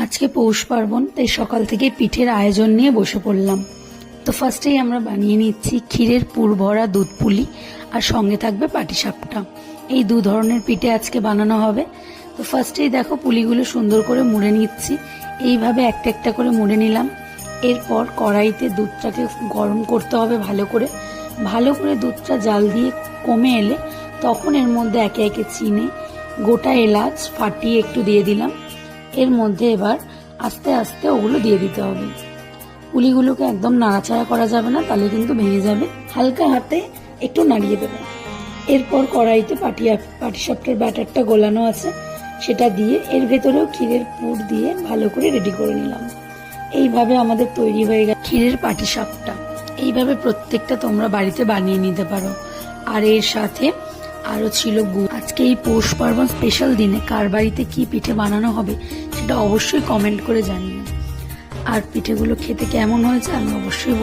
আজকে পৌষ পার্বণ, তাই সকাল থেকে পিঠের আয়োজন নিয়ে বসে পড়লাম। তো ফার্স্টেই আমরা বানিয়ে নিচ্ছি ক্ষীরের পুর ভরা দুধ পুলি, আর সঙ্গে থাকবে পাটিসাপটা। এই দু ধরনের পিঠে আজকে বানানো হবে। তো ফার্স্টেই দেখো পুলিগুলো সুন্দর করে মুড়ে নিচ্ছি। এইভাবে একটা একটা করে মুড়ে নিলাম। এরপর কড়াইতে দুধটাকে গরম করতে হবে ভালো করে দুধটা জাল দিয়ে কমে এলে তখন এর মধ্যে একে একে চিনি, গোটা এলাচ ফাটিয়ে একটু দিয়ে দিলাম। এর মধ্যে এবার আস্তে আস্তে ওগুলো দিয়ে দিতে হবে। পুলিগুলোকে একদম নাড়াচাড়া করা যাবে না, তাহলে কিন্তু ভেঙে যাবে। হালকা হাতে একটু নাড়িয়ে দেবে। এরপর কড়াইতে পাটিসাপটার ব্যাটারটা গোলানো আছে, সেটা দিয়ে এর ভেতরেও ক্ষীরের পুর দিয়ে ভালো করে রেডি করে নিলাম। এইভাবে আমাদের তৈরি হয়ে গেল ক্ষীরের পাটিসাপটা। এইভাবে প্রত্যেকটা তোমরা বাড়িতে বানিয়ে নিতে পারো। আর এর সাথে আরও ছিল গুড়। আজকে এই পৌষ পার্বণ স্পেশাল দিনে কার বাড়িতে কি পিঠে বানানো হবে সেটা অবশ্যই কমেন্ট করে জানিও। আর পিঠেগুলো খেতে কেমন হয়েছে আমি অবশ্যই